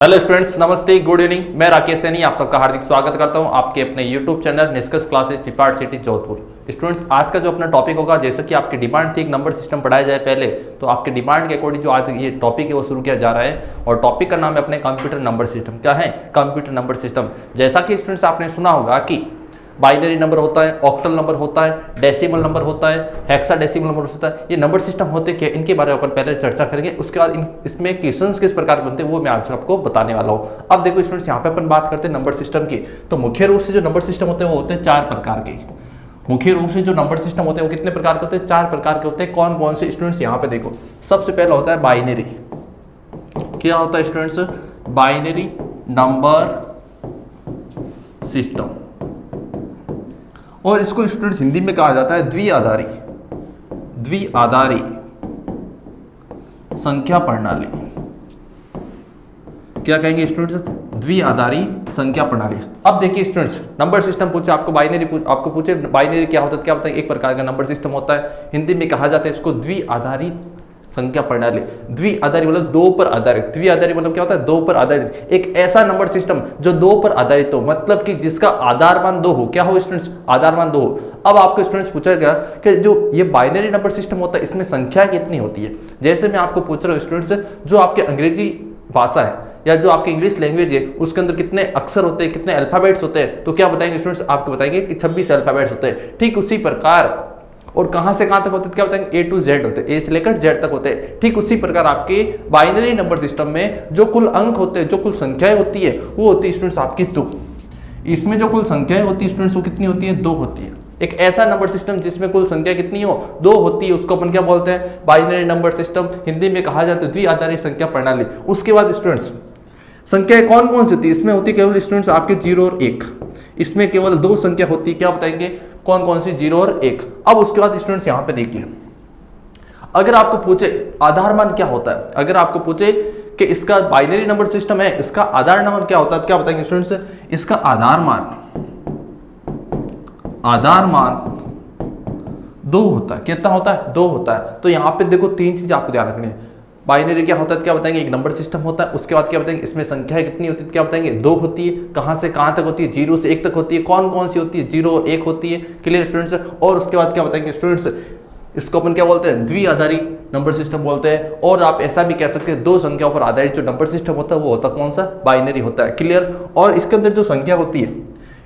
Hello students, नमस्ते, good evening. मैं राकेश सैनी आप सबका हार्दिक स्वागत करता हूं आपके अपने यूट्यूब चैनल निष्कर्ष classes prepared city Jodhpur. Students, आज का जो अपना टॉपिक होगा, जैसे कि आपकी डिमांड थी एक नंबर सिस्टम पढ़ाया जाए पहले, तो आपके डिमांड के अकॉर्डिंग जो आज ये टॉपिक है वो शुरू किया जा रहा है। और टॉपिक का नाम है अपने कंप्यूटर नंबर सिस्टम। क्या है? Computer number system. जैसा कि स्टूडेंट्स आपने सुना होगा कि बाइनरी नंबर होता है, ऑक्टल नंबर होता है, डेसिमल नंबर होता है, हेक्साडेसिमल नंबर होता है। ये नंबर सिस्टम होते क्या, इनके बारे में अपन पहले चर्चा करेंगे। उसके बाद इसमें क्वेश्चंस किस प्रकार बनते हैं वो मैं आज आपको बताने वाला हूँ। अब देखो स्टूडेंट्स, यहाँ पे अपन बात करते हैं नंबर सिस्टम की। तो मुख्य रूप से जो नंबर सिस्टम होते हैं वो होते हैं 4 प्रकार के। मुख्य रूप से जो नंबर सिस्टम होते हैं वो कितने प्रकार के होते हैं? 4 प्रकार के होते हैं। कौन कौन से? स्टूडेंट्स यहाँ पे देखो, सबसे पहला होता है बाइनरी। क्या होता है स्टूडेंट्स? बाइनरी नंबर सिस्टम, और इसको स्टूडेंट्स हिंदी में कहा जाता है द्विआधारी। द्विआधारी संख्या प्रणाली। क्या कहेंगे स्टूडेंट्स? द्विआधारी संख्या प्रणाली। अब देखिए स्टूडेंट्स, नंबर सिस्टम पूछे आपको, आपको पूछे बाइनरी क्या होता है, क्या होता है? एक प्रकार का नंबर सिस्टम होता है। हिंदी में कहा जाता है इसको द्विआधारी संख्या प्रणाली। द्विआधारी मतलब दो पर आधारित। द्विआधारी मतलब क्या होता है? दो पर आधारित। एक ऐसा नंबर सिस्टम जो दो पर आधारित हो, मतलब कि जिसका आधार मान 2 हो। क्या हो स्टूडेंट्स? आधार मान 2 हो। अब आपको स्टूडेंट्स पूछा गया कि जो ये बाइनरी नंबर सिस्टम होता है इसमें संख्या कितनी होती है। जैसे मैं आपको पूछ रहा हूँ स्टूडेंट्स, जो आपके अंग्रेजी भाषा है या जो आपकी इंग्लिश लैंग्वेज है उसके अंदर कितने अक्षर होते हैं, कितने अल्फाबेट्स होते हैं, तो क्या बताएंगे स्टूडेंट्स? आपको बताएंगे कि 26 अल्फाबेट्स होते हैं। ठीक उसी प्रकार, और कहां से कहां तक होते हैं? क्या बताएंगे? ए टू जेड होते हैं, ए से लेकर जेड तक होते हैं। ठीक उसी प्रकार आपके बाइनरी नंबर सिस्टम में जो कुल अंक होते हैं, जो कुल संख्याएं होती है, वो होती है स्टूडेंट्स आपकी 2। इसमें जो कुल संख्याएं होती है स्टूडेंट्स वो कितनी होती है? 2 होती है। एक ऐसा नंबर सिस्टम जिसमें कुल संख्या कितनी हो? 2 होती है, उसको अपन क्या बोलते हैं? Binary number system. हिंदी में कहा जाता है द्विआधारी संख्या प्रणाली। उसके बाद स्टूडेंट्स संख्याएं कौन कौन सी होती है? इसमें होती है केवल स्टूडेंट्स आपके 0 और 1। इसमें केवल 2 संख्या होती है। क्या बताएंगे? कौन कौन सी? 0 और 1। अब उसके बाद स्टूडेंट्स यहां पे देखिए, अगर आपको पूछे आधार मान क्या होता है, अगर आपको पूछे कि इसका बाइनरी नंबर सिस्टम है, इसका आधार नंबर क्या होता है, क्या बताएंगे स्टूडेंट्स? इसका आधार मान 2 होता है। कितना होता है? 2 होता है। तो यहां पे देखो 3 चीज आपको ध्यान रखनी है। बाइनरी क्या होता है, क्या बताएंगे? एक नंबर सिस्टम होता है। उसके बाद क्या बताएंगे? इसमें संख्या कितनी होती है? क्या बताएंगे? 2 होती है। कहां से कहां तक होती है? 0 से 1 तक होती है। कौन कौन सी होती है? 0 और 1 होती है। Clear students? और उसके बाद क्या बताएंगे स्टूडेंट्स? इसको अपन क्या बोलते हैं? द्विआधारी नंबर सिस्टम बोलते हैं। और आप ऐसा भी कह सकते हैं 2 संख्याओं पर आधारित जो नंबर सिस्टम होता है वो होता कौन सा? बाइनरी होता है। क्लियर? और इसके अंदर जो संख्या होती है,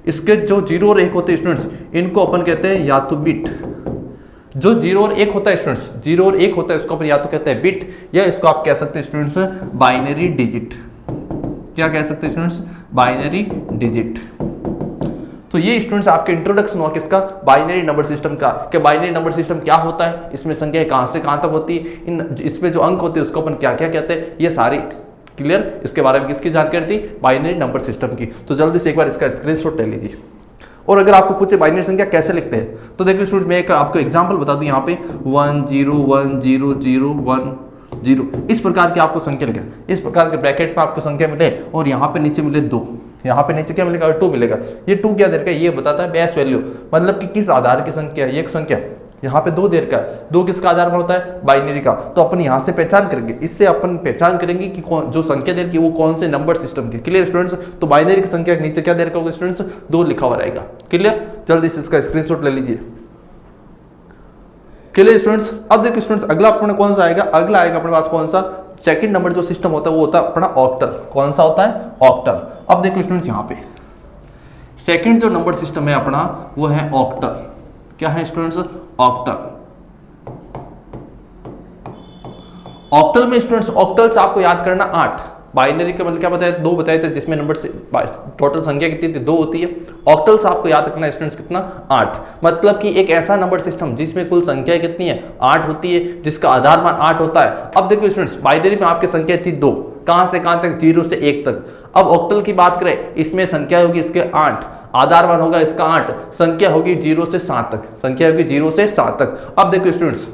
इसके जो 0 और 1 होते हैं स्टूडेंट्स, इनको अपन कहते हैं या तो बिट। जो 0 और 1 होता है स्टूडेंट्स, 0 और 1 होता है, इसको अपन या तो कहते हैं बिट, या इसको आप कह सकते हैं स्टूडेंट्स बाइनरी डिजिट। क्या कह सकते हैं स्टूडेंट्स? Binary digit. तो ये स्टूडेंट्स आपके इंट्रोडक्शन हुआ किसका? बाइनरी नंबर सिस्टम का। कि बाइनरी नंबर सिस्टम क्या होता है, इसमें संख्या कहां से कहां तक होती है, इसमें जो अंक होते हैं उसको अपन क्या क्या कहते हैं, ये सारी क्लियर। इसके बारे में किसकी जानकारी थी? बाइनरी नंबर सिस्टम की। तो जल्दी से एक बार इसका स्क्रीनशॉट ले लीजिए। और अगर आपको पूछे बाइनरी संख्या कैसे लिखते हैं, तो देखिए स्टूडेंट, मैं एक आपको एग्जांपल बता दूं। यहाँ पे 1 0 1 0 0 1 0 इस प्रकार की आपको संख्या लिखे, इस प्रकार के ब्रैकेट में आपको संख्या मिले, और यहाँ पे नीचे मिले 2। यहाँ पे नीचे क्या मिलेगा? 2 मिलेगा। ये 2 क्या दे रखा है? ये बताता है बेस वैल्यू, मतलब कि किस आधार की संख्या है। एक संख्या यहाँ पे 2 देर का, 2 किसका आधार में होता है? बाइनरी का। तो अपन यहाँ से पहचान करेंगे, इससे अपन पहचान करेंगे कि जो संख्या देर की वो कौन से नंबर सिस्टम की। Clear students? तो बाइनरी की संख्या नीचे क्या देर का होगा स्टूडेंट्स? 2 लिखा हुआ रहेगा। क्लियर? जल्दी से इसका स्क्रीनशॉट ले लीजिए। Clear students? अब देखिए स्टूडेंट्स, अगला अपने कौन सा आएगा? अगला आएगा अपने पास कौन सा? सेकंड नंबर जो सिस्टम होता है वो होता है अपना ऑक्टल। कौन सा होता है? ऑक्टल। अब देखो स्टूडेंट्स, यहाँ पे सेकंड जो नंबर सिस्टम है अपना वो है ऑक्टल। क्या है स्टूडेंट्स? ऑक्टल। ऑक्टल में स्टूडेंट्स, ऑक्टल से आपको याद करना 8। बाइनरी का मतलब क्या बताया? 2 बताए थे, जिसमें नंबर से टोटल संख्या कितनी थी? 2 होती है। ऑक्टल से आपको याद रखना स्टूडेंट्स कितना? 8। मतलब कि एक ऐसा नंबर सिस्टम जिसमें कुल संख्या कितनी है? 8 होती है, जिसका आधार मान 8 होता है। अब देखो स्टूडेंट्स, बाइनरी में आपकी संख्या थी 2। कहां से कहां तक? 0 से 1 तक। अब ऑक्टल की बात करें, इसमें संख्या होगी इसके 8, आधार मान होगा इसका 8, संख्या होगी 0 से 7 तक। संख्या होगी 0 से 7 तक। अब देखो स्टूडेंट्स,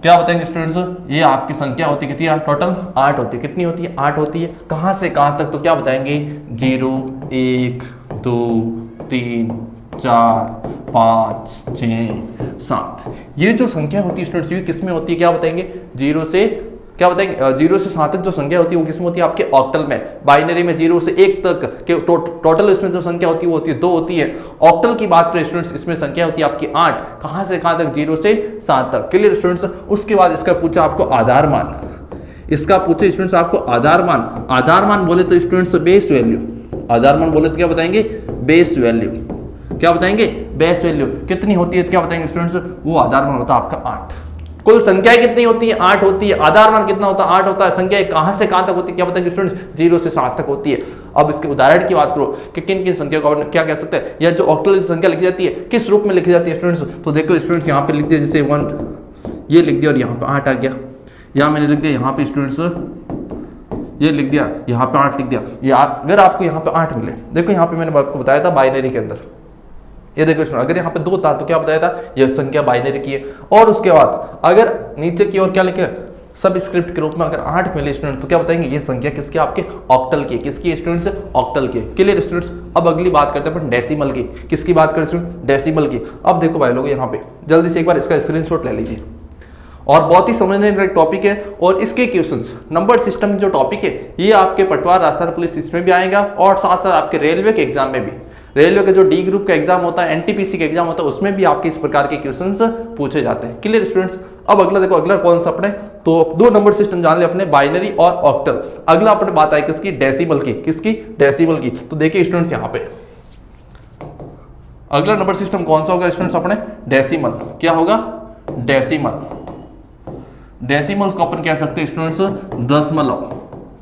क्या बताएंगे स्टूडेंट्स? ये आपकी संख्या होती है कितनी? टोटल 8 होती है। कितनी होती है? 8 होती है। कहां से कहां तक? तो क्या बताएंगे? 0 1 2 3 4 5 6 7। ये जो संख्या होती है स्टूडेंट्स, ये किस में होती है? क्या बताएंगे? 0 से क्या बताएंगे 0 से 7 तक जो संख्या होती है वो किसमें होती है आपके ऑक्टल में। बाइनरी में 0 से 1 तक के टोटल इसमें जो संख्या होती है वो होती है 2 होती है। ऑक्टल की बात करें स्टूडेंट्स, इसमें संख्या होती है आपकी 8, कहां से कहां तक 0 से 7 तक। Clear students. उसके बाद इसका पूछा आपको आधार मान, इसका पूछे स्टूडेंट्स आपको आधार मान। आधार मान बोले तो स्टूडेंट्स बेस वैल्यू, आधार मान बोले तो क्या बताएंगे बेस वैल्यू, क्या बताएंगे बेस वैल्यू कितनी होती है क्या बताएंगे स्टूडेंट्स, वो आधार मान होता है आपका 8। कुल संख्या कितनी होती है 8 होती है, आधार मान कितना होता है 8 होता है। संख्या कहां से कहां तक होती है क्या बताएंगे स्टूडेंट्स 0 से 7 तक होती है। अब इसके उदाहरण की बात करो कि किन किन संख्या को क्या कह सकते हैं, या जो ऑक्टल की संख्या लिखी जाती है किस रूप में लिखी जाती है स्टूडेंट्स। तो देखो स्टूडेंट्स यहाँ पे लिख दिया जैसे 1 ये लिख दिया और यहाँ पे 8 आ गया, यहाँ मैंने लिख दिया यहाँ पे स्टूडेंट्स ये लिख दिया, यहाँ पे 8 लिख दिया। या अगर आपको यहाँ पे 8 मिले, देखो यहाँ पे मैंने आपको बताया था बाइनरी के अंदर, ये देखो स्टूडेंट अगर यहाँ पे 2 था तो क्या बताया था ये संख्या बाइनरी की है। और उसके बाद अगर नीचे की ओर क्या लिखे सब स्क्रिप्ट के रूप में अगर 8 मिले स्टूडेंट तो क्या बताएंगे ये संख्या किसके आपके ऑक्टल की, किसकी स्टूडेंट्स ऑक्टल की। Clear students. अब अगली बात करते हैं अपन डेसिमल की, किसकी बात करें स्टूडेंट डेसिमल की। अब देखो भाई लोग यहाँ पे जल्दी से एक बार इसका स्क्रीनशॉट ले लीजिए, और बहुत ही समझने लायक टॉपिक है। और इसके क्वेश्चंस नंबर सिस्टम जो टॉपिक है ये आपके पटवार राजस्थान पुलिस इसमें भी आएगा, और साथ साथ आपके रेलवे के एग्जाम में भी, रेलवे का जो डी ग्रुप का एग्जाम होता है एनटीपीसी का एग्जाम होता है उसमें भी आपके इस प्रकार के क्वेश्चंस पूछे जाते हैं। Clear students. अब अगला देखो, अगला कौन सा अपने तो 2 नंबर सिस्टम जान ले अपने बाइनरी और ऑक्टल। अगला अपने बात आई किसकी डेसिमल की, किसकी डेसिमल की। तो देखिए स्टूडेंट्स यहाँ पे अगला नंबर सिस्टम कौन सा होगा स्टूडेंट्स अपने डेसिमल। क्या होगा डेसिमल, डेसिमल को अपन कह सकते हैं स्टूडेंट्स दशमलव।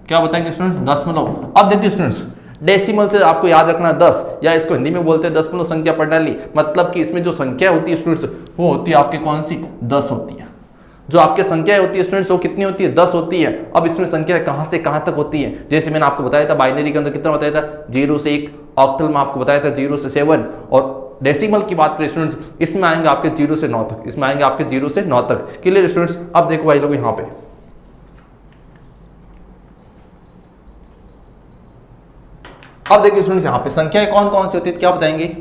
क्या बताएंगे स्टूडेंट्स दशमलव। अब देखिए स्टूडेंट्स डेसिमल से आपको याद रखना 10, या इसको हिंदी में बोलते हैं दशमलव संख्या प्रणाली। मतलब कि इसमें जो संख्या होती है स्टूडेंट्स वो होती है आपकी कौन सी 10 होती है। जो आपके संख्या होती है स्टूडेंट्स वो कितनी होती है 10 होती है। अब इसमें संख्या कहां से कहां तक होती है, जैसे मैंने आपको बताया था बाइनरी के अंदर कितना बताया था 0 से 1, ऑक्टल में आपको बताया था 0 से 7, और डेसिमल की बात करें स्टूडेंट्स इसमें आएंगे आपके 0 से 9 तक, इसमें आएंगे आपके 0 से 9 तक। Clear students. अब देखो भाई लोग यहाँ पे अब देखिए स्टूडेंट्स यहाँ पे संख्याएं कौन कौन सी होती है क्या बताएंगे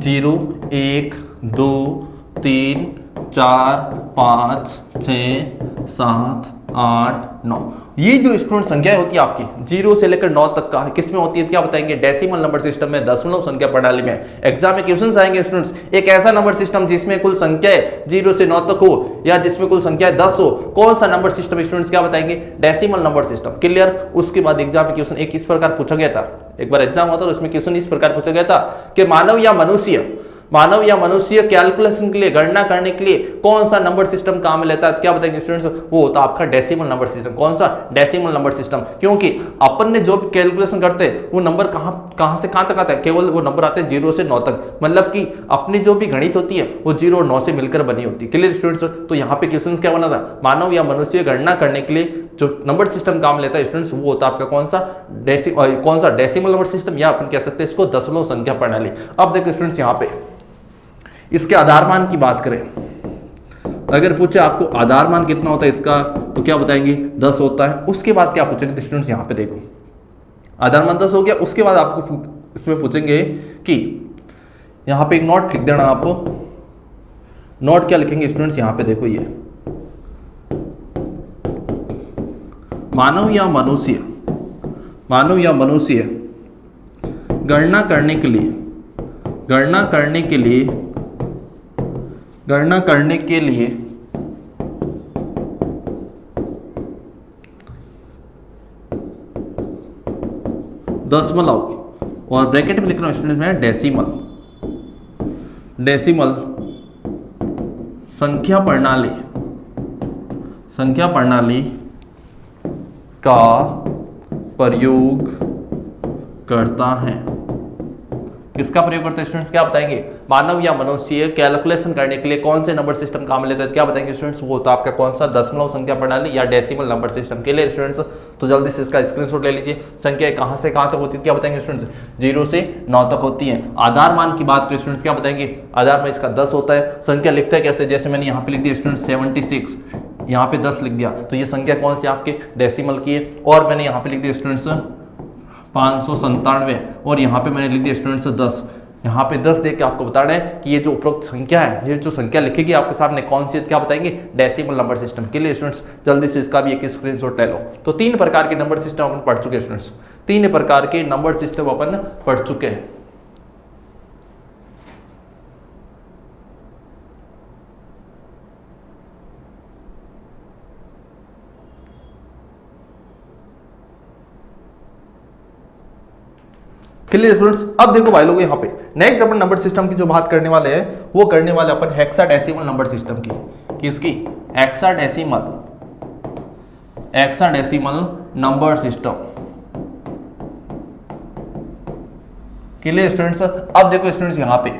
0 1 2 3 4 5 6 7 8 9। ये जो स्टूडेंट संख्याएं होती है आपकी 0 से लेकर 9 तक का किसमें होती है क्या बताएंगे डेसिमल नंबर सिस्टम में, दशमलव संख्या प्रणाली में। एग्जाम में क्वेश्चंस आएंगे स्टूडेंट्स एक ऐसा नंबर सिस्टम जिसमें कुल संख्याएं 0 से 9 तक हो, या जिसमें कुल संख्याएं 10 हो, कौन सा नंबर सिस्टम स्टूडेंट्स क्या बताएंगे डेसिमल नंबर सिस्टम। क्लियर। उसके बाद एग्जाम में क्वेश्चन एक इस प्रकार पूछा गया था, एक बार एग्जाम होता है उसमें क्वेश्चन इस प्रकार पूछा गया था कि मानव या मनुष्य कैलकुलेशन के लिए, गणना करने के लिए कौन सा नंबर सिस्टम काम में लेता है क्या बताएंगे स्टूडेंट्स वो होता है आपका डेसिमल नंबर सिस्टम। कौन सा डेसिमल नंबर सिस्टम। क्योंकि अपन ने जो भी कैलकुलेशन करते हैं वो नंबर कहां से कहां तक आता है, केवल वो नंबर आते हैं 0 से 9 तक। मतलब कि अपनी जो भी गणित होती है वो 0 और 9 से मिलकर बनी होती है। Clear students. तो यहाँ पे क्वेश्चन क्या बना था मानव या मनुष्य गणना करने के लिए जो नंबर सिस्टम काम लेता है स्टूडेंट्स वो होता है आपका कौन सा डेसिमल नंबर सिस्टम, या अपन कह सकते हैं इसको दशमलव संख्या प्रणाली। अब देखो स्टूडेंट्स यहाँ पे इसके आधार मान की बात करें, अगर पूछे आपको आधार मान कितना होता है इसका तो क्या बताएंगे 10 होता है। उसके बाद क्या पूछेंगे स्टूडेंट्स यहाँ पे देखो आधार मान 10 हो गया। उसके बाद आपको इसमें पूछेंगे कि यहाँ पे एक नोट लिख देना आप। नोट क्या लिखेंगे स्टूडेंट्स यहाँ पे देखो ये मानव या मनुष्य गणना करने के लिए दशमलव, और ब्रैकेट में लिख रहा हूं स्टूडेंट्स में डेसिमल संख्या प्रणाली का प्रयोग करता है। किसका प्रयोग करते हैं स्टूडेंट्स क्या बताएंगे मानव या मनुष्य कैलकुलेशन करने के लिए कौन से नंबर सिस्टम काम लेते हैं क्या बताएंगे स्टूडेंट्स वो होता है आपका कौन सा दशमलव संख्या प्रणाली या डेसिमल नंबर सिस्टम। के लिए स्टूडेंट्स तो जल्दी से इसका स्क्रीनशॉट ले लीजिए। संख्या कहां से कहां तक होती है क्या बताएंगे स्टूडेंट्स 0 से 9 तक होती है। आधार मान की बात करें स्टूडेंट्स क्या बताएंगे आधार में इसका 10 होता है। संख्या लिखता है कैसे, जैसे मैंने यहाँ पे लिख दिया स्टूडेंट्स 76, यहाँ पे 10 लिख दिया तो ये संख्या कौन सी आपके डेसिमल की है। और मैंने यहाँ पे लिख दिया स्टूडेंट्स 597, और यहाँ पे मैंने लिख दिया स्टूडेंट्स 10, यहाँ पे 10 देख के आपको बताना है कि ये जो उपरोक्त संख्या है, ये जो संख्या लिखेगी आपके सामने कौन सी, क्या बताएंगे, डेसिमल नंबर सिस्टम के लिए। स्टूडेंट्स जल्दी से इसका भी एक स्क्रीनशॉट ले लो। तो 3 प्रकार के नंबर सिस्टम अपन पढ़ चुके हैं स्टूडेंट्स, 3 प्रकार के नंबर सिस्टम अपन पढ़ चुके हैं। Clear students. अब देखो भाई लोग यहाँ पे नेक्स्ट अपन नंबर सिस्टम की जो बात करने वाले हैं वो करने वाले अपन हेक्साडेसिमल नंबर सिस्टम की। किसकी? Hexadecimal number system. Clear students. अब देखो स्टूडेंट्स यहाँ पे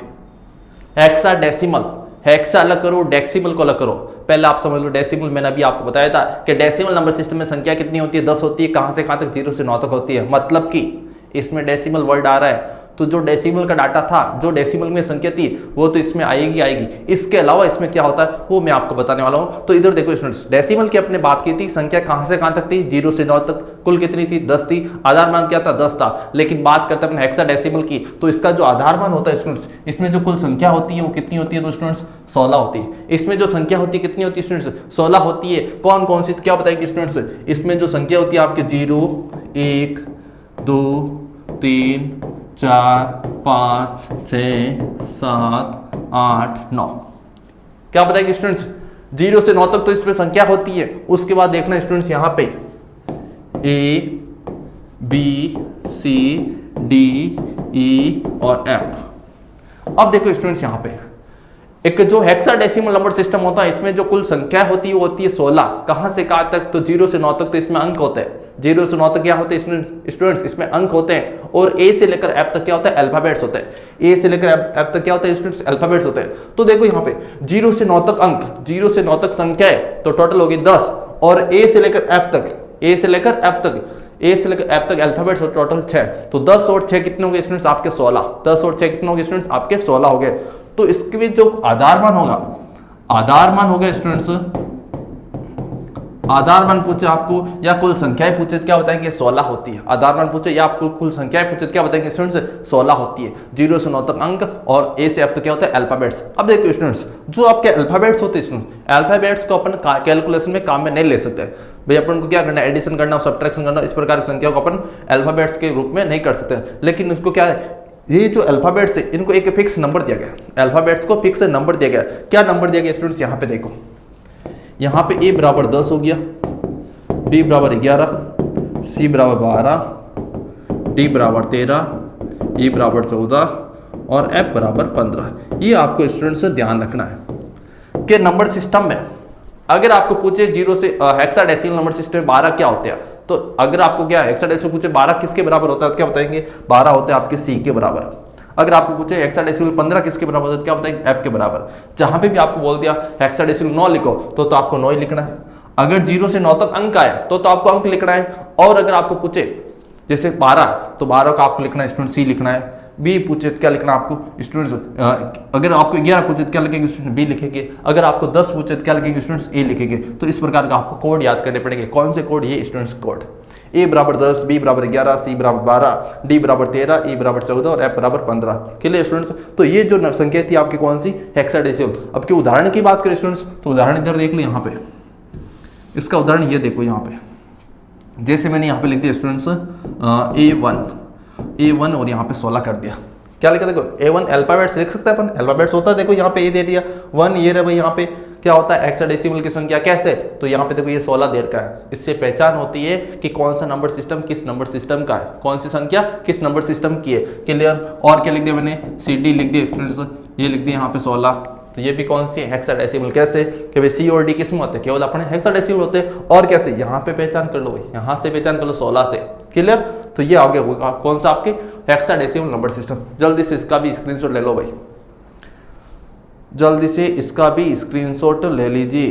हेक्साडेसिमल, हेक्सा अलग करो, डेसिमल को अलग करो। पहले आप समझ लो डेसिमल, मैंने अभी आपको बताया था कि डेसिमल नंबर सिस्टम में संख्या कितनी होती है, 10 होती है। कहां से कहां तक? 0 से 9 तक होती है। मतलब कि इसमें डेसिमल वर्ड आ रहा है तो जो डेसिमल का डाटा था, जो डेसिमल में संख्या थी वो तो इसमें आएगी। इसके अलावा इसमें क्या होता है वो मैं आपको बताने वाला हूं। तो इधर देखो स्टूडेंट्स, डेसिमल की अपने बात की थी, संख्या कहां से कहां तक थी? 0 से 9 तक। कुल कितनी थी? 10 थी। आधार मान क्या था? 10 था। लेकिन बात करते हैं हेक्साडेसिमल की, तो इसका जो आधार मान होता है स्टूडेंट्स, इसमें जो कुल संख्या होती है वो कितनी होती है? तो स्टूडेंट्स 16 होती है। इसमें जो संख्या होती है कितनी होती है स्टूडेंट्स? 16 होती है। कौन कौन सी, क्या बताएंगे स्टूडेंट्स? इसमें जो संख्या होती है आपके 0, 1, 2, 3, 4, 5, 6, 7, 8, 9। क्या बताएंगे स्टूडेंट्स? 0 से 9 तक तो इसमें संख्या होती है। उसके बाद देखना स्टूडेंट्स यहाँ पे A, B, C, D, E और F। अब देखो स्टूडेंट्स यहाँ पे एक जो हेक्साडेसिमल नंबर सिस्टम होता है, इसमें जो कुल संख्या होती है वो होती है 16। कहां से कहां तक? तो 0 से 9 तक तो इसमें अंक होते हैं। 0 से 9 तक क्या होते हैं स्टूडेंट्स? इसमें अंक होते हैं। और A से लेकर F तक क्या होता है? अल्फाबेट्स होते हैं। A से लेकर F तक क्या होता है स्टूडेंट्स? अल्फाबेट्स होते हैं। तो देखो यहाँ पे 0 से 9 तक अंक, 0 से 9 तक संख्या है तो टोटल होगी 10। और A से लेकर F तक, A से लेकर F तक अल्फाबेट्स हो टोटल 6। तो 10 और 6 कितने हो गए स्टूडेंट्स? आपके 16। 10 और 6 कितने हो गए स्टूडेंट्स? आपके 16 हो गए। तो इसके भी जो आधार मान होगा स्टूडेंट्स, आधार मान पूछे आपको या कुल संख्याएं पूछे क्या बताएंगे? 16 होती है। आधार मान पूछे या आपको कुल संख्याएं पूछे क्या बताएंगे स्टूडेंट्स? 16 होती है। 0 से 9 तक अंक और A से F तक क्या होता है? अल्फाबेट्स। अब देखो स्टूडेंट्स, जो आपके अल्फाबेट्स होते हैं स्टूडेंट्स, अल्फाबेट्स को अपन कैलकुलेशन में काम में नहीं ले सकते भाई। अपन को क्या करना है? एडिशन करना, सब्ट्रैक्शन करना, इस प्रकार की संख्या को अपन अल्फाबेट्स के रूप में नहीं कर सकते। लेकिन उसको क्या है, ये जो अल्फाबेट्स है इनको एक फिक्स नंबर दिया गया। अल्फाबेट्स को फिक्स नंबर दिया गया। क्या नंबर दिया गया स्टूडेंट्स? यहाँ पे देखो, यहाँ पे A बराबर 10 हो गया, B बराबर 11, C बराबर 12, D बराबर 13, E बराबर 14 और F बराबर 15। ये आपको स्टूडेंट्स से ध्यान रखना है कि नंबर सिस्टम में अगर आपको पूछे 0 से हेक्साडेसिमल नंबर सिस्टम में 12 क्या होते हैं, तो अगर आपको क्या हेक्साडेसिमल पूछे 12 किसके बराबर होता है तो क्या बताएंगे? 12 होते हैं आपके C के बराबर। अगर आपको पूछे हेक्साडेसिमल 15 किसके बराबर होता है तो क्या बताएंगे? F के बराबर। जहां पे भी आपको बोल दिया हेक्साडेसिमल 9 लिखो तो आपको 9 ही लिखना है। अगर 0 से 9 तक अंक आए तो आपको अंक लिखना है। और अगर आपको पूछे जैसे 12 तो 12 का आपको लिखना है स्टूडेंट C लिखना है। B पूछे तो क्या लिखना आपको स्टूडेंट्स? अगर आपको 11 पूछे तो क्या लिखेंगे स्टूडेंट? B लिखेंगे। अगर आपको 10 पूछे तो क्या लिखेंगे स्टूडेंट्स? A लिखेंगे। तो इस प्रकार का आपको कोड याद करने पड़ेंगे। कौन से कोड? ये स्टूडेंट्स कोड। A बराबर 10, B बराबर 11, C बराबर 12, D बराबर 13, E बराबर 14 और F बराबर 15। Clear students? तो ये जो संख्या थी आपकी कौन सी? हेक्साडेसिमल। अब की उदाहरण की बात करें स्टूडेंट्स तो उदाहरण इधर देख लो। यहाँ पे इसका उदाहरण ये देखो, यहाँ पे जैसे मैंने यहाँ पे लिख दिया स्टूडेंट्स A1 और यहाँ पे 16 कर दिया। क्या लिखा? देखो A1 अल्फाबेट्स लिख सकते हैं अपन, अल्फाबेट्स होता है। देखो यहाँ पे A दे दिया 1, ये रहा भाई। यहाँ पे क्या होता है? हेक्साडेसिमल की संख्या। कैसे? तो यहाँ पे देखो ये 16 देर का है। इससे पहचान होती है कि कौन सा नंबर सिस्टम किस नंबर सिस्टम का है, कौन सी संख्या किस नंबर सिस्टम की है। क्लियर? और क्या लिख दिया मैंने? CD लिख दिया स्टूडेंट्स, ये लिख दिया यहाँ पे 16। तो ये भी कौन सी है? हेक्साडेसिमल। कैसे कि भाई C और D किस में होते हैं? केवल अपने हेक्साडेसिमल होते हैं। और कैसे? यहाँ पे पहचान कर लो भाई, यहाँ से पहचान कर लो 16 से। क्लियर? तो ये आगे होगा कौन सा? आपके हेक्साडेसिमल नंबर सिस्टम। जल्दी से इसका भी स्क्रीनशॉट ले लो भाई, जल्दी से इसका भी स्क्रीनशॉट ले लीजिए।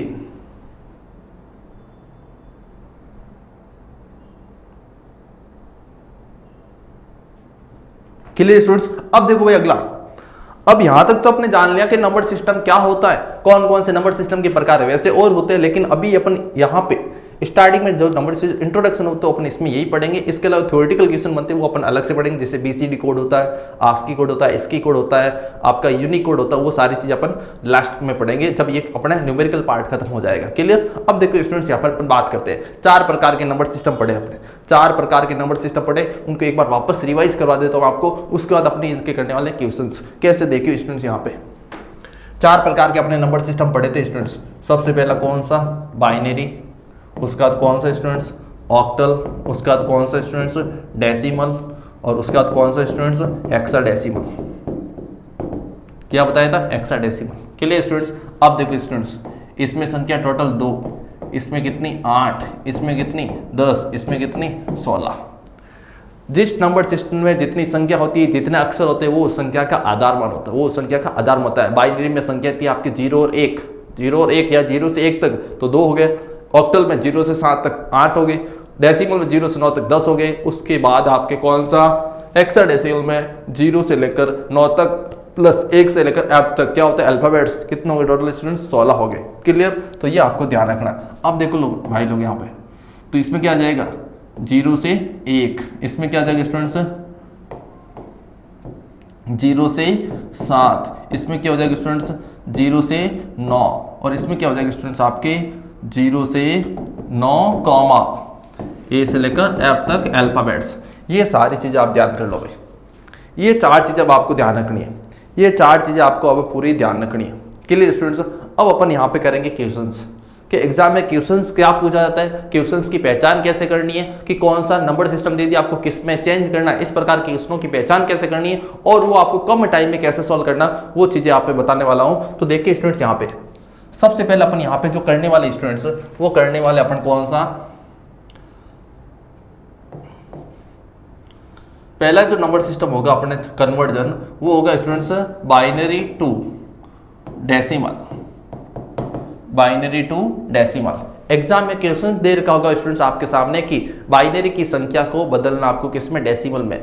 Clear students? अब देखो भाई अगला, अब यहां तक तो आपने जान लिया कि नंबर सिस्टम क्या होता है, कौन कौन से नंबर सिस्टम के प्रकार है। वैसे और होते हैं लेकिन अभी अपन यहाँ पे स्टार्टिंग में जो नंबर सिस्टम इंट्रोडक्शन हो तो अपन इसमें यही पढ़ेंगे। इसके अलावा थ्योरेटिकल क्वेश्चन बनते हैं वो अपन अलग से पढ़ेंगे, जैसे BCD कोड होता है, ASCII कोड होता है, ASCII कोड होता है, आपका यूनिकोड होता है, वो सारी चीज अपन लास्ट में पढ़ेंगे जब ये अपना न्यूमेरिकल पार्ट खत्म हो जाएगा। क्लियर। अब देखो स्टूडेंट्स यहाँ पर अपन बात करते हैं, 4 प्रकार के नंबर सिस्टम पढ़े अपने, 4 प्रकार के नंबर सिस्टम पढ़े, उनको एक बार वापस रिवाइज करवा देता हूँ आपको। उसके बाद अपने इनके करने वाले क्वेश्चंस कैसे देखिए स्टूडेंट्स। यहाँ पे 4 प्रकार के अपने नंबर सिस्टम पढ़े थे स्टूडेंट्स। सबसे पहला कौन सा, बाइनरी, उसके बाद कौन सा स्टूडेंट्स, ऑक्टल, उसके बाद कौन सा स्टूडेंट्स, डेसिमल, और उसके बाद कौन सा स्टूडेंट्स, हेक्साडेसिमल। क्या बताया था, हेक्साडेसिमल। Clear students. अब देखो स्टूडेंट्स, इसमें संख्या टोटल 2, इसमें कितनी 8, इसमें कितनी 10, इसमें कितनी 16। जिस नंबर सिस्टम में जितनी संख्या होती है, जितने अक्षर होते हैं, वो उस संख्या का आधार मान होता है, वो उस संख्या का आधार होता है। बाइनरी में संख्या थी आपकी 0 और 1, 0 और 1 या 0 से 1 तक तो 2 हो गए, ऑक्टल में 0 से 7 तक 8 हो गए, डेसिमल में 0 से 9 तक 10 हो गए। उसके बाद आपके कौन सा, हेक्साडेसिमल में 0 से लेकर 9 तक प्लस 1 से लेकर अब तक क्या होता है अल्फाबेट्स, कितना हो गए टोटल स्टूडेंट्स, 16 हो गए। क्लियर। तो ये आपको ध्यान रखना। अब देखो लोग भाई लोग यहाँ पे, तो इसमें क्या आ जाएगा 0 से 1, इसमें क्या आ जाएगा स्टूडेंट्स 0 से 7, इसमें क्या हो जाएगा स्टूडेंट्स 0 से 9, और इसमें क्या हो जाएगा स्टूडेंट्स आपके 0 से 9 कॉमा ए से लेकर एफ तक अल्फाबेट्स। ये सारी चीज़ें आप ध्यान कर लो भाई। ये 4 चीज़ें अब आपको ध्यान रखनी है, ये 4 चीज़ें आपको अब पूरी ध्यान रखनी है। Clear students. अब अपन यहाँ पे करेंगे क्वेश्चंस कि एग्जाम में क्वेश्चंस क्या पूछा जाता है, क्वेश्चंस की पहचान कैसे करनी है, कि कौन सा नंबर सिस्टम दे दिया आपको किस में चेंज करना है, इस प्रकार के क्वेश्चनों की पहचान कैसे करनी है और वो आपको कम टाइम में कैसे सॉल्व करना, वो चीज़ें आप पे बताने वाला हूँ। तो देखिए स्टूडेंट्स यहाँ पे सबसे पहले अपन यहाँ पे जो करने वाले स्टूडेंट्स, वो करने वाले अपन कौन सा, पहला जो नंबर सिस्टम होगा अपने कन्वर्जन, वो होगा students binary to decimal, binary to decimal. Exam में क्वेश्चन दे रखा होगा स्टूडेंट्स आपके सामने कि बाइनरी की संख्या को बदलना आपको किस में, डेसिमल में।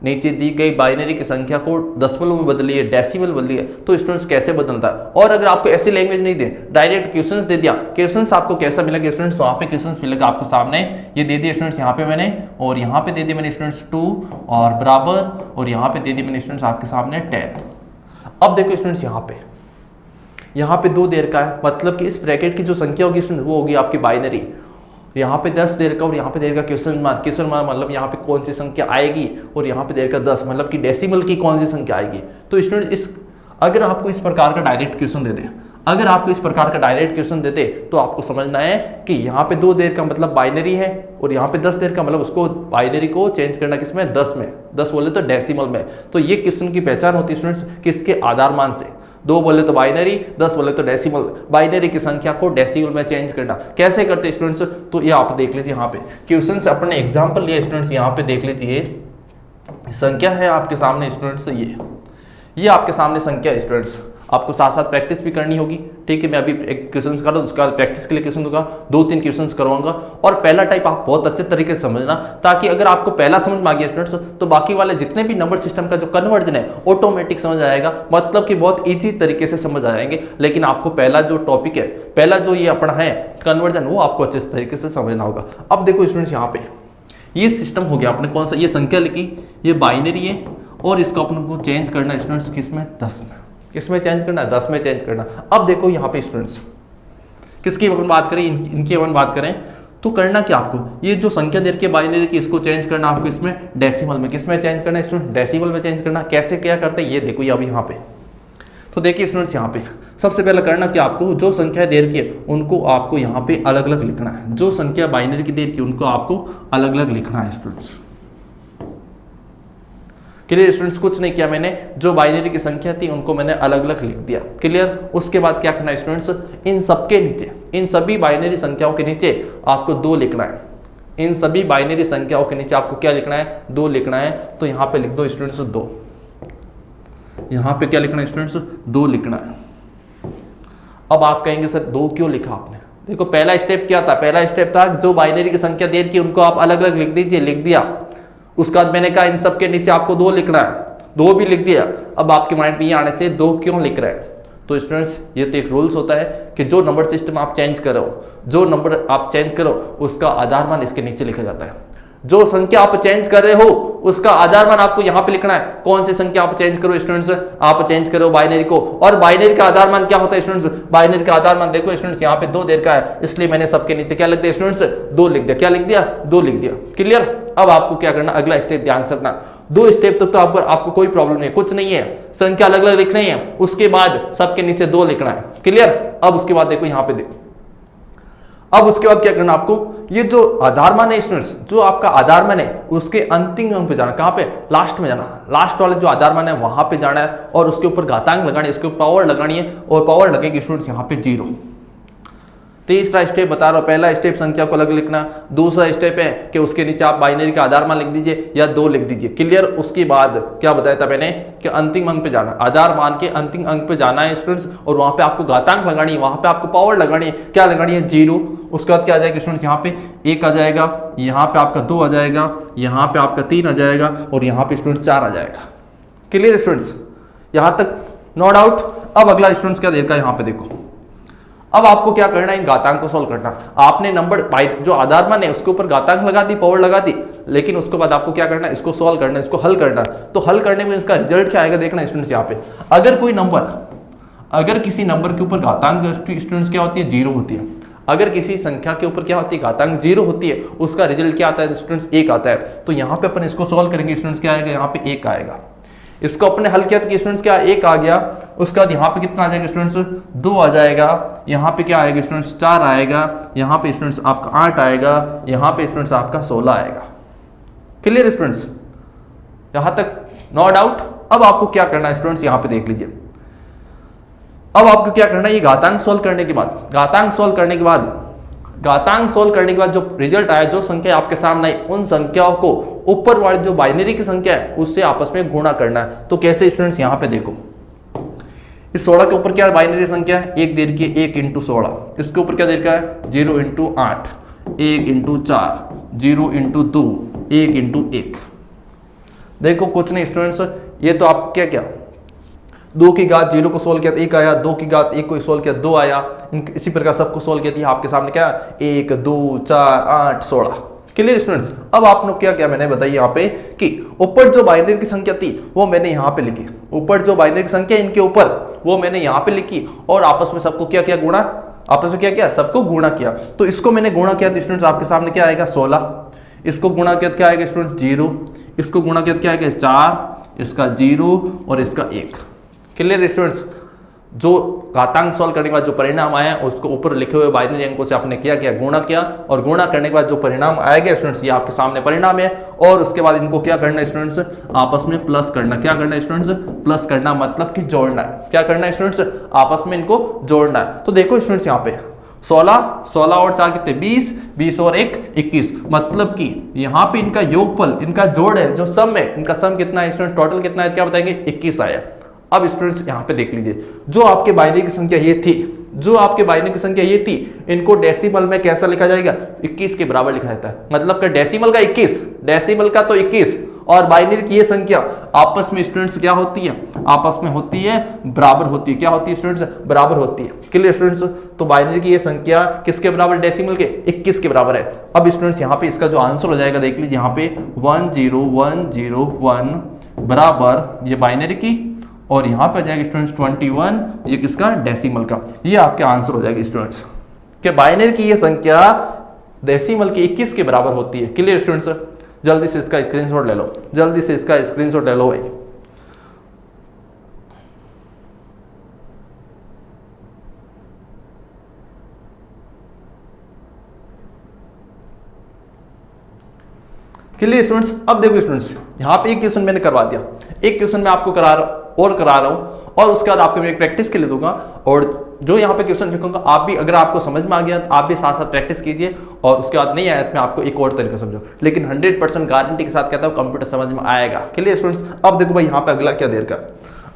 नीचे दी गई बाइनरी की संख्या को दशमलव में बदलिए, डेसिमल बदलिए, तो स्टूडेंट्स कैसे बदलता है। और अगर आपको ऐसी लैंग्वेज नहीं दे, डायरेक्ट क्वेश्चंस दे दिया, क्वेश्चंस आपको कैसा मिलेगा स्टूडेंट्स, वहाँ पे क्वेश्चंस मिलेगा आपको सामने, ये दे दिए स्टूडेंट्स यहाँ पे मैंने, और यहाँ पे दे दिए मैंने स्टूडेंट्स 2 और बराबर, और यहाँ पे दे दिए मैंने स्टूडेंट्स आपके सामने 10। अब देखो स्टूडेंट्स यहाँ पे 2 दे रखा है, मतलब कि इस ब्रैकेट की जो संख्या होगी स्टूडेंट वो होगी आपकी बाइनरी। यहाँ पे 10 दे रखा और यहाँ पे दे रखा क्वेश्चन मार्क मतलब यहाँ पे कौन सी संख्या आएगी, और यहाँ पे दे रखा 10 मतलब कि डेसिमल की कौन सी संख्या आएगी। तो स्टूडेंट इस अगर आपको इस प्रकार का डायरेक्ट क्वेश्चन दे दे, अगर आपको इस प्रकार का डायरेक्ट क्वेश्चन देते तो आपको समझना है कि यहाँ पे 2 देर का मतलब बाइनरी है, और यहाँ पे 10 देर का मतलब उसको बाइनरी को चेंज करना किसमें, 10 में, 10 बोले तो डेसिमल में। तो ये क्वेश्चन की पहचान होती है स्टूडेंट्स किसके आधार मान से, 2 बोले तो बाइनरी, 10 बोले तो डेसिमल। बाइनरी की संख्या को डेसिमल में चेंज करना कैसे करते हैं स्टूडेंट्स, तो ये आप देख लीजिए यहाँ पे क्वेश्चन से अपने एग्जाम्पल लिया स्टूडेंट्स। यहाँ पे देख लीजिए संख्या है आपके सामने स्टूडेंट्स, ये आपके सामने संख्या है स्टूडेंट्स, आपको साथ साथ प्रैक्टिस भी करनी होगी। ठीक है, मैं अभी एक क्वेश्चन कर रहा हूँ, उसका प्रैक्टिस के लिए क्वेश्चन दूंगा, 2-3 क्वेश्चन करवाऊंगा। और पहला टाइप आप बहुत अच्छे तरीके से समझना, ताकि अगर आपको पहला समझ में आ गया स्टूडेंट्स तो बाकी वाले जितने भी नंबर सिस्टम का जो कन्वर्जन है ऑटोमेटिक समझ आएगा, मतलब कि बहुत ईजी तरीके से समझ आ जाएंगे। लेकिन आपको पहला जो टॉपिक है, पहला जो ये अपना है कन्वर्जन, वो आपको अच्छे तरीके से समझना होगा। अब देखो स्टूडेंट्स यहाँ पे ये सिस्टम हो गया, आपने कौन सा, ये संख्या लिखी, ये बाइनरी है, और इसको अपन को चेंज करना स्टूडेंट्स किसमें, 10 में। किसमें चेंज करना, 10 में चेंज करना। अब देखो यहाँ पे स्टूडेंट्स किसकी अपन बात करें, इनकी अपन बात करें तो करना क्या आपको, ये जो संख्या दे रखी है बाइनरी की, इसको चेंज करना आपको इसमें डेसिमल में। किसमें चेंज करना है स्टूडेंट, डेसिमल में चेंज करना। कैसे क्या करते हैं ये देखो, ये अभी यहाँ पे तो देखिए स्टूडेंट्स यहाँ पे सबसे पहले करना क्या आपको, जो संख्या दे रखी है उनको आपको यहाँ पे अलग अलग लिखना है। जो संख्या बाइनरी की दे रखी है उनको आपको अलग अलग लिखना है स्टूडेंट्स। क्लियर स्टूडेंट्स, कुछ नहीं किया मैंने, जो बाइनरी की संख्या थी उनको मैंने अलग अलग लिख दिया। क्लियर। उसके बाद क्या करना है स्टूडेंट्स, इन सबके नीचे, इन सभी बाइनरी संख्याओं के नीचे आपको 2 लिखना है। इन सभी बाइनरी संख्याओं के नीचे आपको क्या लिखना है, 2 लिखना है। तो यहाँ पे लिख दो स्टूडेंट्स 2, यहाँ पे क्या लिखना है स्टूडेंट्स, 2 लिखना है। अब आप कहेंगे सर 2 क्यों लिखा आपने, देखो पहला स्टेप क्या था, पहला स्टेप था जो बाइनरी की संख्या दे रखी है उनको आप अलग अलग लिख दीजिए, लिख दिया। उसके बाद मैंने कहा इन सब के नीचे आपको 2 लिखना है, 2 भी लिख दिया। अब आपके माइंड में ये आने से 2 क्यों लिख रहे हैं, तो स्टूडेंट्स ये तो एक रूल्स होता है कि जो नंबर सिस्टम आप चेंज करो, जो नंबर आप चेंज करो उसका आधार मान इसके नीचे लिखा जाता है। जो संख्या आप चेंज कर रहे हो उसका आधार मान आपको यहाँ पे लिखना है। कौन सी संख्या आप चेंज करो स्टूडेंट्स, आप चेंज करो बाइनरी को। और बाइनरी का आधार मान क्या होता है स्टूडेंट्स, बाइनरी का आधार मान देखो स्टूडेंट्स यहाँ पे 2 दे रखा है, इसलिए मैंने सबके नीचे क्या लिख दिया स्टूडेंट्स, 2 लिख दिया। क्या लिख दिया, 2 लिख दिया। क्लियर। अब आपको क्या करना, अगला स्टेप ध्यान से रखना। 2 स्टेप तक तो आपको कोई प्रॉब्लम नहीं है, कुछ नहीं है, संख्या अलग अलग लिखनी है, उसके बाद सबके नीचे 2 लिखना है। क्लियर। अब उसके बाद देखो यहाँ पे देखो, अब उसके बाद क्या करना आपको, ये जो आधार मान है स्टूडेंट्स, जो आपका आधार मान है उसके अंतिम अंक पे जाना। कहां पे, लास्ट में जाना। लास्ट वाले जो आधार मान है वहां पे जाना है और उसके ऊपर घातांक लगानी है, उसके ऊपर पावर लगानी है और पावर लगेगी स्टूडेंट्स यहाँ पे 0। तीसरा स्टेप बता रहा हूं, पहला स्टेप संख्या को अलग लिखना, दूसरा स्टेप है कि उसके नीचे आप बाइनरी का आधार मान लिख दीजिए या 2 लिख दीजिए। क्लियर। उसके बाद क्या बताया था मैंने कि अंतिम अंक पे जाना, आधार मान के अंतिम अंक पे जाना है स्टूडेंट्स, और वहां पे आपको घातांक लगानी है, वहां पे आपको पावर लगानी है। क्या लगानी है, 0। उसके बाद क्या आ जाएगा स्टूडेंट्स, यहाँ पे 1 आ जाएगा, यहाँ पे आपका 2 आ जाएगा, यहाँ पे आपका 3 आ जाएगा और यहाँ पे स्टूडेंट्स 4 आ जाएगा। क्लियर स्टूडेंट्स, यहाँ तक नो डाउट। अब अगला स्टूडेंट्स क्या देगा, यहाँ पे देखो, अब आपको क्या करना है, इन घातांक को सॉल्व करना। आपने नंबर जो आधार मान है उसके ऊपर घातांक लगा दी, पावर लगा दी, लेकिन उसके बाद आपको क्या करना है, इसको सॉल्व करना है, इसको हल करना है। तो हल करने में इसका रिजल्ट क्या आएगा देखना स्टूडेंट्स। यहाँ पे अगर कोई नंबर, अगर किसी नंबर के ऊपर घातांक स्टूडेंट्स क्या होती है, 0 होती है। अगर किसी संख्या के ऊपर क्या होती है, घातांक 0 होती है, उसका रिजल्ट क्या आता है स्टूडेंट्स, 1 आता है। तो यहाँ पे अपन इसको सॉल्व करेंगे स्टूडेंट्स, क्या आएगा, यहाँ पे 1 आएगा। इसको अपने हल किया तो स्टूडेंट्स क्या, 1 आ गया। उसके बाद यहाँ पे कितना आ जाएगा स्टूडेंट्स, 2 आ जाएगा। यहाँ पे क्या आएगा स्टूडेंट्स, 4 आएगा। यहाँ पे स्टूडेंट्स आपका 8 आएगा। यहाँ पे स्टूडेंट्स आपका 16 आएगा। क्लियर स्टूडेंट्स, यहाँ तक नो डाउट। अब आपको क्या करना है स्टूडेंट्स, यहाँ पे देख लीजिए। अब आपको क्या करना है, ये घातांक सोल्व करने के बाद, घातांक सोल्व करने के बाद जो रिजल्ट आया, जो संख्या आपके सामने आई, उन संख्याओं को ऊपर वाली जो बाइनरी की संख्या है उससे आपस में गुणा करना है। तो कैसे स्टूडेंट्स, यहाँ पे देखो, इस 16 के ऊपर क्या बाइनरी संख्या है, 1 दे रखी है, 1 × 16। इसके ऊपर क्या दे रखा है, 0 × 8, 1 × 4, 0 × 2, 1 × 1। देखो कुछ नहीं स्टूडेंट्स, ये तो आप क्या क्या 2 की घात 0 को सोल्व किया तो 1 आया, 2 की घात 1 को सोल्व किया 2 आया। इसी प्रकार सबको सोल्व किया, आपके सामने क्या 1 2 4 8 16। Clear students. अब आप लोग क्या क्या मैंने बताया यहाँ पे कि ऊपर जो बाइनरी की संख्या थी वो मैंने यहाँ पे लिखी, ऊपर जो बाइनरी की संख्या इनके ऊपर वो मैंने यहाँ पे लिखी और आपस में सबको क्या क्या गुणा, आपस में क्या क्या सबको गुणा किया। तो इसको मैंने गुणा किया तो स्टूडेंट्स आपके सामने क्या आएगा 16, इसको गुणा किया क्या आएगा स्टूडेंट्स 0, इसको गुणा किया क्या आएगा 4, इसका 0 और इसका 1। Clear students. जो घातांक सॉल्व करने के बाद जो परिणाम आया उसको ऊपर लिखे हुए बाइनरी अंकों से आपने क्या किया, गुणा किया, और गुणा करने के बाद जो परिणाम आएगा स्टूडेंट्स ये आपके सामने परिणाम है। और उसके बाद इनको क्या करना है स्टूडेंट्स, आपस में प्लस करना। क्या करना है स्टूडेंट्स, प्लस करना, मतलब कि जोड़ना है। क्या करना है स्टूडेंट्स, आपस में इनको जोड़ना है। तो देखो स्टूडेंट्स यहाँ पे 16 और 4 कितने 20, 20 और 1 21, मतलब कि यहाँ पे इनका योगफल, इनका जोड़ है, जो सम है, इनका सम कितना है स्टूडेंट, टोटल कितना है क्या बताएंगे 21 आया। अब स्टूडेंट्स यहाँ पे देख लीजिए, जो आपके बाइनरी की संख्या ये थी, जो आपके बाइनरी की संख्या ये थी, इनको डेसिमल में कैसा लिखा जाएगा 21 के बराबर लिखा जाता है। मतलब कि डेसिमल का 21, डेसिमल का तो 21 और बाइनरी की ये संख्या आपस में स्टूडेंट्स क्या होती है, आपस में होती है बराबर होती है। क्या होती है स्टूडेंट्स, बराबर होती है। Clear students. तो बाइनरी की ये संख्या किसके बराबर, डेसिमल के 21 के बराबर है। अब स्टूडेंट्स यहाँ पे इसका जो आंसर हो जाएगा देख लीजिए, यहाँ पे 10101 बराबर ये बाइनरी की, और यहाँ पे आ जाएगा स्टूडेंट्स 21, ये किसका, डेसिमल का। ये आपका आंसर हो जाएगा स्टूडेंट्स कि बाइनरी की ये संख्या डेसिमल के 21 के बराबर होती है। Clear students. जल्दी से इसका स्क्रीनशॉट ले लो, जल्दी से इसका स्क्रीनशॉट ले लो भाई। Clear students. अब देखो स्टूडेंट्स, यहाँ पे एक क्वेश्चन मैंने करवा दिया, एक क्वेश्चन मैं आपको करा रहा हूं, और उसके बाद आपको मैं एक प्रैक्टिस के लिए दूंगा, और जो यहाँ पे क्वेश्चन लिखूंगा आप भी, अगर आपको समझ में आ गया तो आप भी साथ साथ प्रैक्टिस कीजिए, और उसके बाद नहीं आया तो मैं आपको एक और तरीका समझो, लेकिन 100% गारंटी के साथ कहता हूँ कंप्यूटर समझ में आएगा। Clear students. अब देखो भाई यहाँ पे अगला क्या देर का,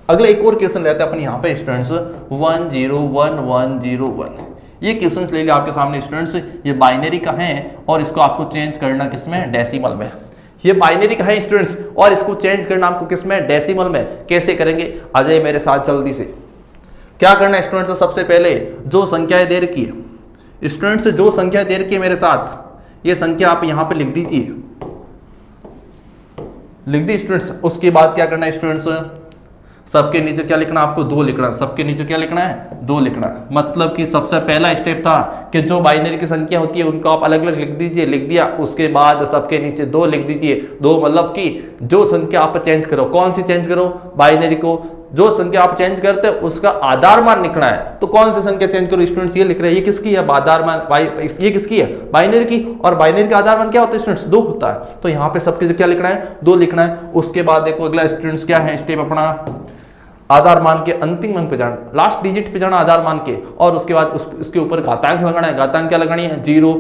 अगला एक और क्वेश्चन रहता है अपन यहाँ पे स्टूडेंट्स 101101। ये क्वेश्चन ले लिया आपके सामने स्टूडेंट्स, ये बाइनरी का है और इसको आपको चेंज करना किसमें, डेसिमल में। ये बाइनरी का है स्टूडेंट्स और इसको चेंज करना आपको किसमें, डेसिमल में। कैसे करेंगे, आ जाइए मेरे साथ जल्दी से। क्या करना है स्टूडेंट्स, सबसे पहले जो संख्याएं दे रखी है स्टूडेंट्स, जो संख्या दे रखी है मेरे साथ, ये संख्या आप यहां पे लिख दीजिए, लिख दी स्टूडेंट्स। उसके बाद क्या करना है स्टूडेंट्स, सबके नीचे क्या लिखना है आपको, 2 लिखना है। सबके नीचे क्या लिखना है, 2 लिखना है। मतलब कि सबसे पहला स्टेप था कि जो बाइनरी की संख्या होती है उनको आप अलग अलग लिख दीजिए, लिख दिया। उसके बाद सबके नीचे 2 लिख दीजिए। 2 मतलब कि जो संख्या आप चेंज करो, कौन सी चेंज करो, बाइनरी को। जो संख्या आप चेंज करते हैं उसका आधार मान लिखना है। तो कौन सी संख्या चेंज करो स्टूडेंट्स, ये लिख रहे हैं। ये किसकी है, आधार मान, ये किसकी है, बाइनरी की। और बाइनरी का आधार मान क्या होता है स्टूडेंट्स, 2 होता है। तो यहाँ पे सबके क्या लिखना है, 2 लिखना है। उसके बाद देखो अगला स्टूडेंट्स क्या है स्टेप अपना, आधार मान के अंतिम अंक पे जाना, लास्ट डिजिट पे जाना आधार मान के, और उसके बाद उसके ऊपर घातांक लगाना है। घातांक क्या लगानी है, 0।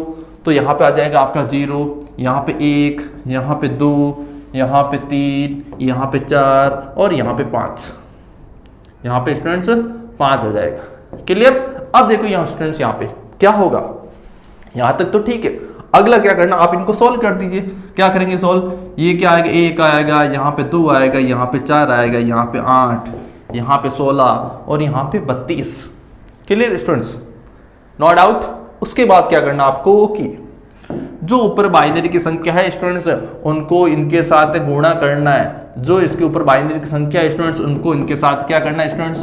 तो यहाँ पे आ जाएगा आपका 0, यहाँ पे 1, यहाँ पे 2, यहाँ पे 3, यहाँ पे 4 और यहाँ पे 5। यहाँ पे स्टूडेंट्स 5 आ जाएगा। क्लियर। अब देखो यहाँ स्टूडेंट्स यहाँ पे क्या होगा, यहाँ तक तो ठीक है। अगला क्या करना, आप इनको सोल्व कर दीजिए। क्या करेंगे सोल्व, ये क्या आएगा, 1 आएगा, यहाँ पे 2 आएगा, यहाँ पे 4 आएगा, यहाँ पे 8, यहाँ पे 16 और यहाँ पे 32। Clear students, no doubt. उसके बाद क्या करना आपको कि जो ऊपर बाइनरी की संख्या है स्टूडेंट्स उनको इनके साथ गुणा करना है। जो इसके ऊपर बाइनरी की संख्या है स्टूडेंट्स उनको इनके साथ क्या करना है स्टूडेंट्स,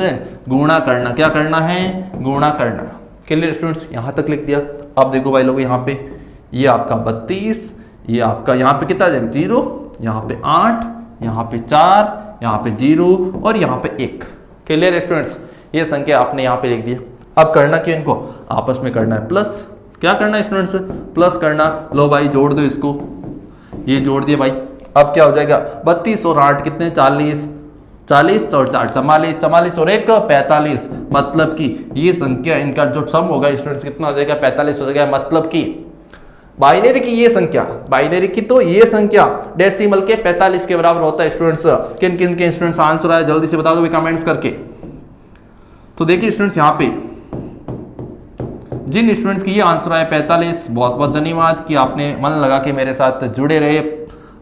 गुणा करना। क्या करना है, गुणा करना। क्लियर स्टूडेंट्स, यहाँ तक लिख दिया। अब देखो भाई लोग यहाँ पे ये आपका 32, ये आपका यहाँ पे कितना आ जाएगा 0, यहाँ पे 8, यहाँ पे 4, यहाँ पे 0 और यहाँ पे 1। क्लियर स्टूडेंट्स, ये संख्या आपने यहाँ पे लिख दिया। अब करना क्या, इनको आपस में करना है प्लस। क्या करना है स्टूडेंट्स, प्लस करना। लो भाई जोड़ दो इसको, ये जोड़ दिया भाई। अब क्या हो जाएगा, 32 और 8 कितने, 40, 40 और 4 44, 44 और 1 45। मतलब कि ये संख्या इनका जो सम होगा स्टूडेंट्स कितना हो जाएगा, 45 हो जाएगा। मतलब कि बाइनरी की ये संख्या, बाइनरी की तो ये संख्या डेसिमल के 45 के बराबर होता है स्टूडेंट्स। किन किन के स्टूडेंट्स आंसर आया जल्दी से बता दो कमेंट्स करके। तो देखिए स्टूडेंट्स यहाँ पे जिन स्टूडेंट्स की ये आंसर आया 45, बहुत बहुत धन्यवाद कि आपने मन लगा के मेरे साथ जुड़े रहे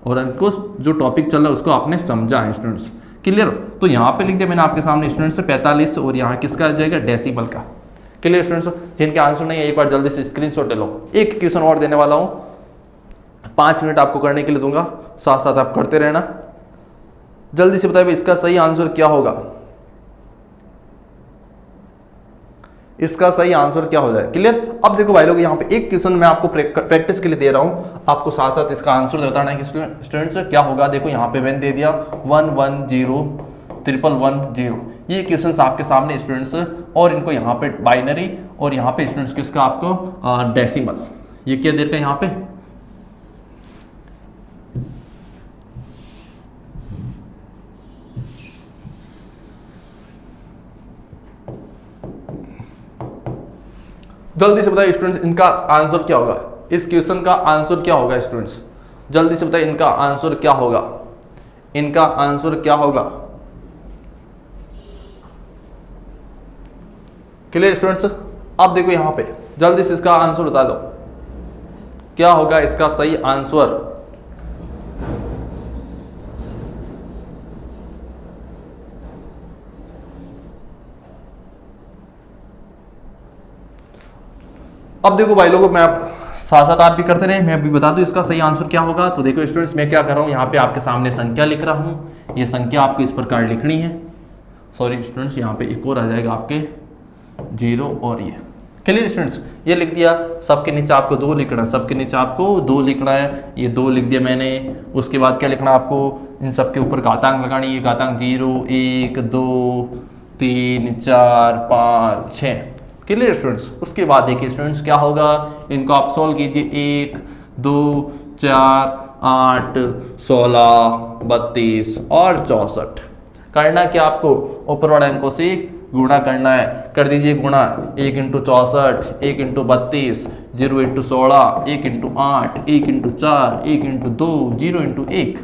और उनको जो टॉपिक चल रहा है उसको आपने समझा है स्टूडेंट्स। क्लियर। तो यहाँ पे लिख दिया मैंने आपके सामने स्टूडेंट्स 45 और यहाँ किसका आ जाएगा, डेसिमल का। क्लियर स्टूडेंट्स, जिनके आंसर नहीं है एक बार जल्दी से स्क्रीनशॉट ले लो। एक क्वेश्चन और देने वाला हूँ, 5 मिनट आपको करने के लिए दूंगा, साथ साथ आप करते रहना। जल्दी से बताइए इसका सही आंसर क्या होगा, इसका सही आंसर क्या हो जाए। क्लियर। अब देखो भाई लोग यहाँ पे एक क्वेश्चन मैं आपको प्रैक्टिस के लिए दे रहा हूँ, आपको साथ साथ इसका आंसर बताना है कि स्टूडेंट्स क्या होगा। देखो यहाँ पे मैंने दे दिया 110110। ये क्वेश्चंस आपके सामने स्टूडेंट्स, और इनको यहाँ पे बाइनरी और यहाँ पे स्टूडेंट्स किसका आपको डेसिमल। ये क्या देते हैं यहाँ पे, जल्दी से बताइए स्टूडेंट्स इनका आंसर क्या होगा, इस क्वेश्चन का आंसर क्या होगा स्टूडेंट्स, जल्दी से बताइए इनका आंसर क्या होगा, इनका आंसर क्या होगा। Clear students. अब देखो यहां पे जल्दी से इसका आंसर बता दो, क्या होगा इसका सही आंसर। अब देखो भाई लोगों, मैं आप साथ साथ आप भी करते रहे, मैं अभी बता दूं इसका सही आंसर क्या होगा। तो देखो स्टूडेंट्स मैं क्या कर रहा हूं, यहाँ पे आपके सामने संख्या लिख रहा हूं। ये संख्या आपको इस प्रकार लिखनी है। सॉरी स्टूडेंट्स, यहाँ पे एक और आ जाएगा आपके 0 और ये। क्लियर स्टूडेंट्स, ये लिख दिया। सबके नीचे आपको 2 लिखना है, सबके नीचे आपको 2 लिखना है। ये 2 लिख दिया मैंने। उसके बाद क्या लिखना आपको, इन सबके ऊपर घातांक लगानी है। घातांक 0 1 2 3 4 5 6। Clear students. उसके बाद देखिए स्टूडेंट्स क्या होगा, इनको आप सोल्व कीजिए। 1 2 4 8 16 32 और 64। करना क्या आपको, ऊपर वाले अंकों से गुणा करना है। कर दीजिए गुणा। 1 × 64, 1 × 32, 0 × 16, 1 × 8, 1 × 4, 1 × 2, 0 × 1।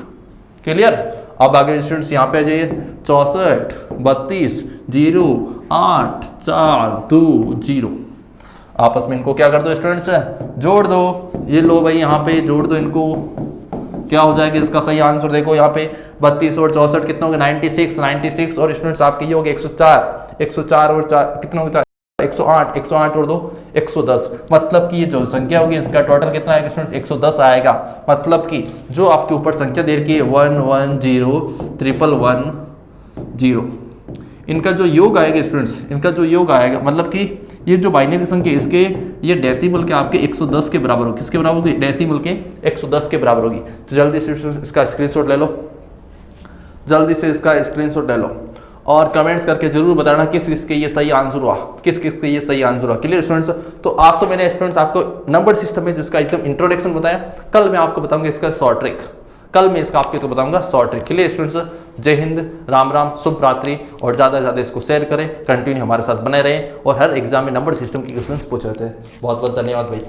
क्लियर। अब आगे स्टूडेंट्स यहाँ पे आ जाइए। 64 32 0 8 4 2 0। आपस में इनको क्या कर दो स्टूडेंट्स, जोड़ दो। ये लो भाई यहाँ पे जोड़ दो इनको। क्या हो जाएगा इसका सही आंसर? देखो यहाँ पे 32 और 64 कितना होगा? 96 और स्टूडेंट्स आपके ये हो गया 104 और 4 कितना होगा? 108 और 2 110। मतलब कि ये जो संख्या होगी इसका टोटल कितना आएगा स्टूडेंट्स? 110 आएगा। मतलब कि जो आपके ऊपर संख्या दे रखी है 110110, इनका जो योग आएगा स्टूडेंट्स, इनका जो योग आएगा मतलब कि ये जो बाइनरी संख्या इसके ये डेसिमल के आपके 110 के बराबर होगी। किसके बराबर होगी? डेसिमल के 110 के बराबर होगी। तो जल्दी से इसका स्क्रीनशॉट ले लो, जल्दी से इसका स्क्रीनशॉट ले लो और कमेंट्स करके जरूर बताना किस किसके ये सही आंसर हुआ, किस किसके ये सही आंसर हुआ। Clear students? तो आज तो मैंने स्टूडेंट्स आपको नंबर सिस्टम में जिसका एकदम इंट्रोडक्शन बताया, कल मैं आपको बताऊंगा इसका शॉर्ट ट्रिक, कल मैं इसका आपको तो बताऊंगा शॉर्ट ट्रिक। Clear students? जय हिंद, राम राम, शुभ रात्रि और ज़्यादा से ज़्यादा इसको शेयर करें, कंटिन्यू हमारे साथ बने रहें और हर एग्जाम में नंबर सिस्टम के क्वेश्चंस पूछ रहे थे। बहुत बहुत धन्यवाद भाई।